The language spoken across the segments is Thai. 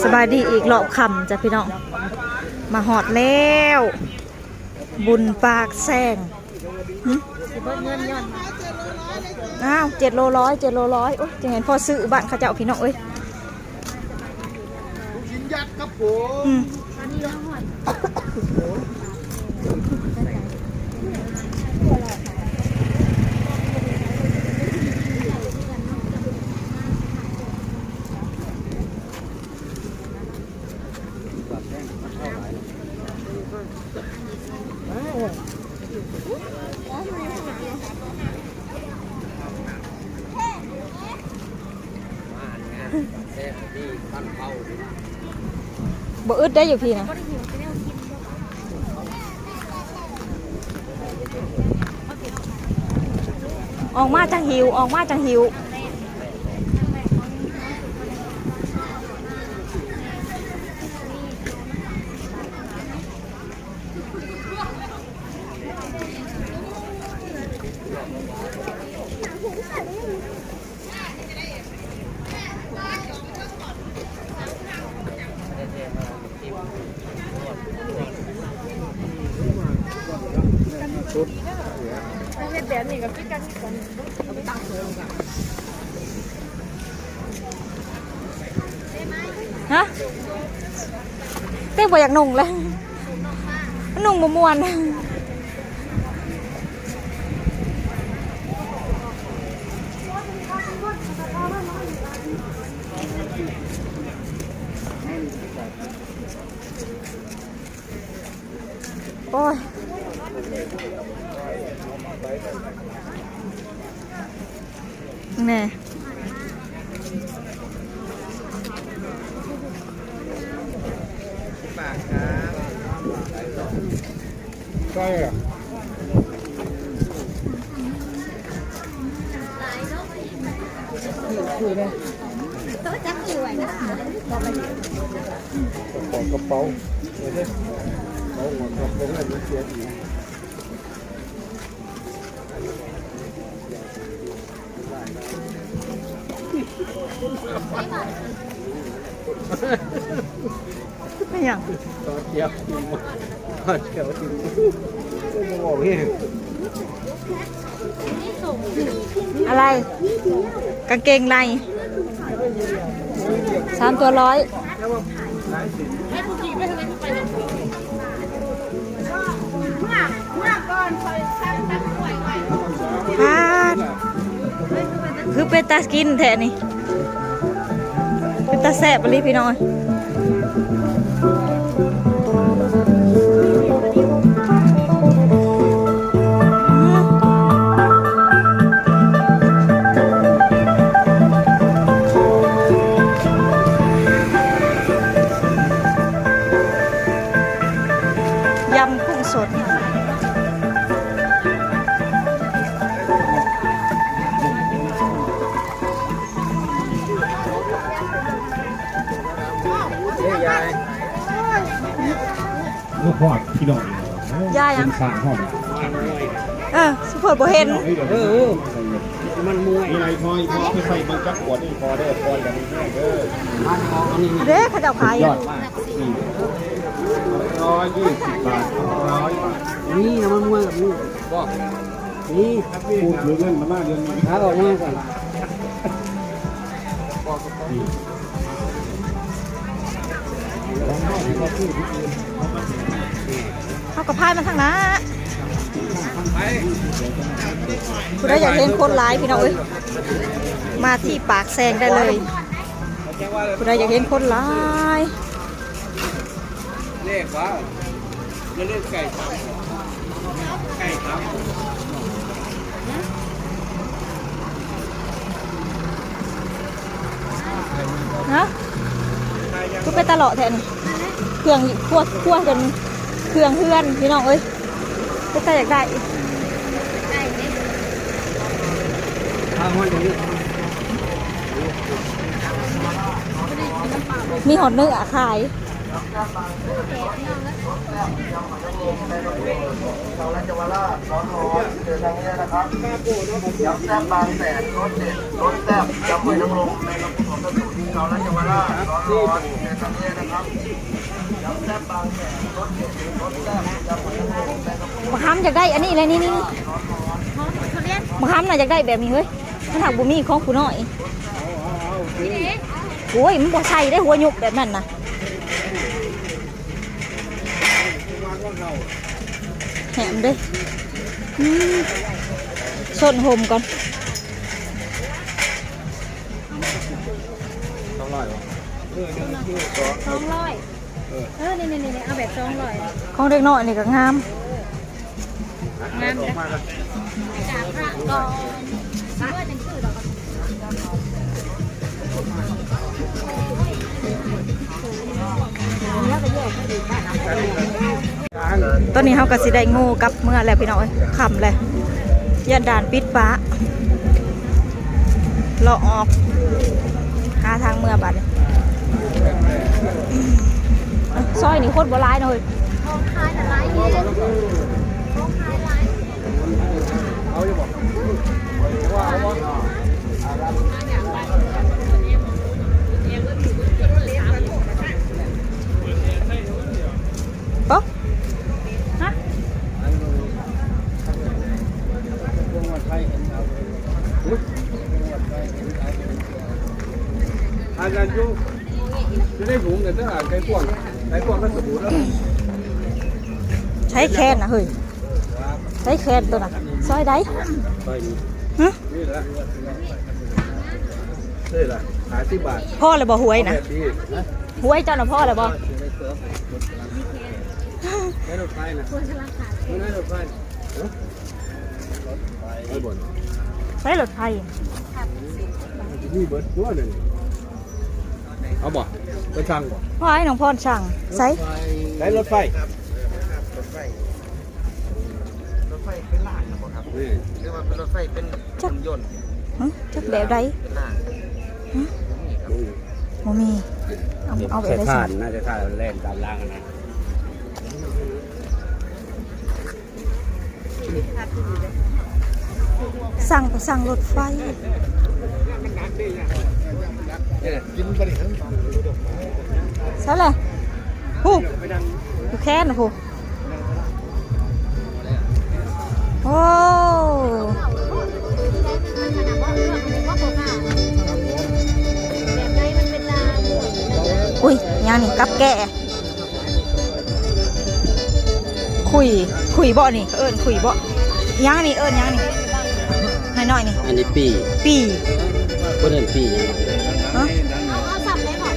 สบายดีอีกรอบค่ำจ้ะพี่น้องมาหอดแล้วบุญปากแซงอ้าว7 โล 100 โอ้ยจะเห็นพอซื้อบ้านข้าเจ้าพี่น้องเอ้ยชิ้นยักษ์ครับผมบ่อึดได้อยู่พี่นะออกมาจังหิวออกมาจังหิวแบบนี้กับพี่กันนี่กันฮะเต้บ่อยากนุ่งเลยนุ่งบ่ม่วนโอ้ยแน่ใช่อ่ะคุยได้ตัวจักรวยนะของกระเป๋าเดี๋ยวเขาหัวกระเป๋าเงินมันเสียอีกไม่ยังต่อเที่ยวจริงต่อเที่ยวจริงไม่บอกเองอะไรกางเกงใน3 ตัว 100คือเป็นตากินแท้นี่เป็นตาแซ่บเลยพี่น้อยยำกุ้งสดลูกพอดพี่น้องย่ายังสร้างห้องสุพจน์บ่เห็นมันมวยอะไรพอไปใส่มันจักขวดนี่พอได้พอแบบนี้เด้อมันมองอันนี้เด้เขาจะขายยอดมาก120 บาท100 บาทนี่นะมันมวยกับนี่บอกนี่พูดถึงเงินมาเดือนนี้หาออกมาก่อนเขาก็พายมาทางนั้นคุณได้อยากเห็นคนร้ายพี่น้องเอ้ยมาที่ปากแซงได้เลยคุณได้อยากเห็นคนร้ายเลขว่าเลขไก่ครับไก่ครับนะกูไปตลอดแทนเครื่องคั่วกันเครื่องเพื่อนพี่น้องเอ้ยก็แต่อยากได้มีหอดเนื้อขาย ชาวราชวราชร้อนเดินทางนี้นะครับยำแซ่บบางแสนรสเด็ดรสแซ่บยำหอยนางรมในลำพูนของกระสุน เขาราชวราชร้อนๆเดินทางนี้นะครับยำแซ่บบางแสนรสเด็ดรสแซ่บยำผัดกะเพราแซ่บ มะขามอยากได้อันนี้เลยนี่มะขามน่ะอยากได้แบบนี้เฮ้ยถ้าหากบุมีของผู้น้อยโอ้ยมันบ่ใส่ได้หัวยุกแบบนั้นนะแหมเด้ส้นโฮมก่อน 200วะ200นี่เอาแบบ200 ของเด็กน้อยนี่ก็งาม งามจ้ะจากพระก่อนเพื่อจังซื้อดอกแล้วก็แยกให้ดีบ้านเอา ตอนนี้เฮาก็สิได้งูกลับเมื่อแล้วพี่น้องเอ้ยค่ำแล้วยันด่านปิดฟ้าเลาะออกหาทางเมื่อบัดนี้ซอยนี่โคตรบ่ร้ายเนาะเฮ้ย ของขายหลายเย็นของขายหลาย เอาอยู่บ่ว่าเอาบ่ ป๊อกฮะ อาจารย์อยู่จะได้หุงกันเด้อไก่ป่วงก็สบู่แล้ว ใช้แคนนะเฮ้ยใช้แคนตัวน่ะซอยได้ ไปนี่ ฮะ นี่ละนี่ละ50 บาท พ่อเลยบ่หวยนะ ดีนะ หวยเจ้าน่ะพ่อเลยบ่ ได้รถไฟนะไม่ได้รถไฟไม่บ่น ใช้รถไฟ นี่เบิดตัวหนึ่งเอาบ่ไปสั่งบ่ พ่อให้น้องพรสั่งใส่ ได้รถไฟ รถไฟเป็นล่างนะครับ นี่ หรือว่าเป็นรถไฟเป็นหุ่นยนต์ ฮะจักแบบใด เป็นล่าง บ่มีเอาแบบใดสั่ง น่าจะท่าแล่นตามล่างนะ สั่งก็สั่งรถไฟ กินไปดิ ใช่เลยฮู้ดูแค่นะฮู้โอ้อุ้ยยังนี่กับแก่คุยบ่นี่เอิ้นคุยบ่ยังนี่เอิ้นยังนี่น้อยๆนี่ อันนี้ปี ปี เพื่อนปี ฮะ เอาสับเลยบ่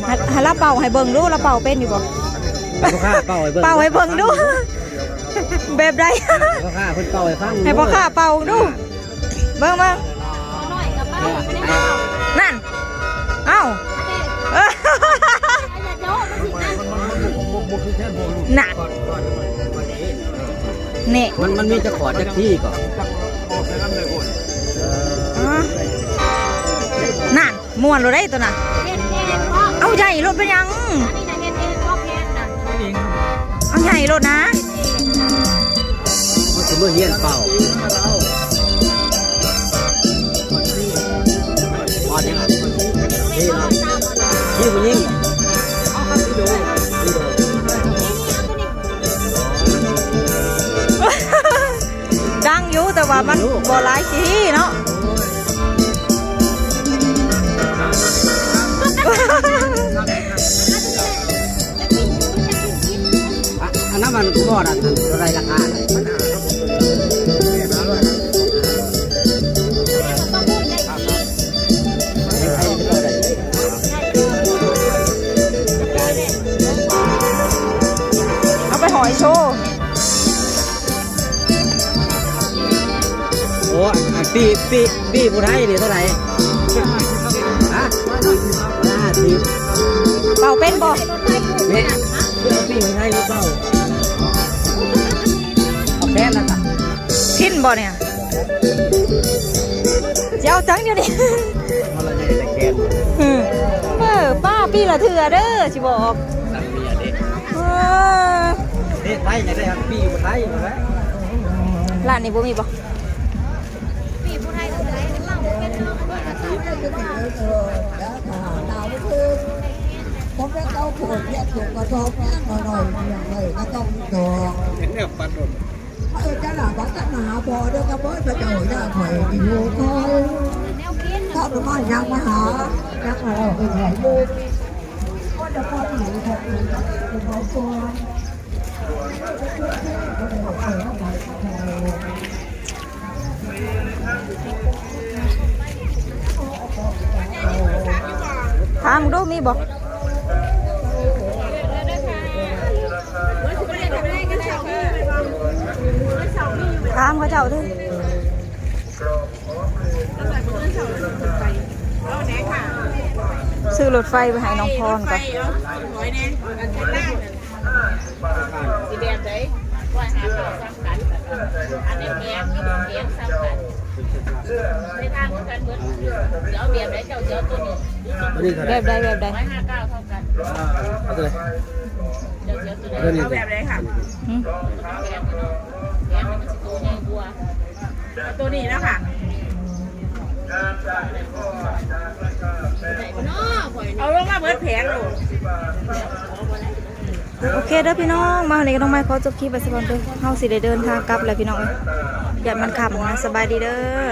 ให้เราเป่าให้เบิ่งดูเราเป่าเป็นอยู่บ่ พ่อข้าเป่าให้เบิ่ง เป่าให้เบิ่งดู แบบใด พ่อข้าเพิ่นเป่าให้ฟัง ให้พ่อข้าเป่าดูเบิ่ง น้อยกับป้าไม่ได้เอา นั่นเอ้า อย่าโยกมันสินะ หนักนี่ มันมีจะขอจากที่ก่อน นั่นม่วนเลยได้ตัวน่ะ เฮ็ดเองพ่อ เอาใหญ่รถเป็นยัง อันนี้นะเฮ็ดเองพ่อเพชรนะ เอาใหญ่รถนะ มันจะเมื่อเฮียนเป่าพอดยังไงนี่นะยี่ผู้หญิงพี่โดพี่โด ดังอยู่แต่ว่ามันบ่หลายทีเนาะ อันนั้นมันก็อะไรราคาเอาไปหอยโชว์ โอ้ปีผู้ไทยนี่เท่าไหร่ฮะ50 เป่าเป็นบ่ เนี่ยปีผู้ไทยหรือเปล่าเอาแค่นั้นอ่ะ พินบ่เนี่ยเจ้าจังเดี๋ยวนี้ เพราะเราจะได้แค่ ป้าปีละเถื่อเด้อสิบอก สั่งเมียเด็ก เออ เด็กไทยอยากได้ครับปีผู้ไทยอยู่แล้ว ร้านนี้บ่มีบ่ ปีผู้ไทยก็ได้เล่าเป็นเรื่อง ผมได้เข้าปวดแยกถูกกระทบแยกหน่อยอย่างไรก็ต้องตัว เนี่ยปัดโดน จะหลับวัฒนาพอเดี๋ยวก็เบิดไปเจ้าหน้าถอยอยู่คอยถ้าประมาณยังมาหายังมาเราเป็นไหนบุกก็จะพอหนูของหนูเป็นของตัว ถามดูมีบ่ถามเขาเจ้าด้วยซื้อรถไฟไปให้น้องพรก่อน สีแดงเลยว่าหาข้าวซ้ำกันอันนี้แกงนี่แกงซ้ำกันในทางกันเหมือนเดี๋ยวเบียร์ได้เจ้าเจ้าตัวนี้ นี่เท่าไห แบ ร่ บใดแบบใด 159เท่ากัน เอาตัวไหน เจ้าเจ้าตัวนี้ เอาแบบไหนค่ะ หืม แกงมันสิตัวใหญ่กว่าตัวนี้นะค่ะเอาลงมาเบิดแผงลูก โอเคเด้อพี่น้องมาวันนี้ก็ต้องมาขอจบคลิปไปสักก่อนเด้อเฮาสิได้เดินทางกลับแล้วพี่น้องเอ้ยอย่ามันขับนะสบายดีเด้อ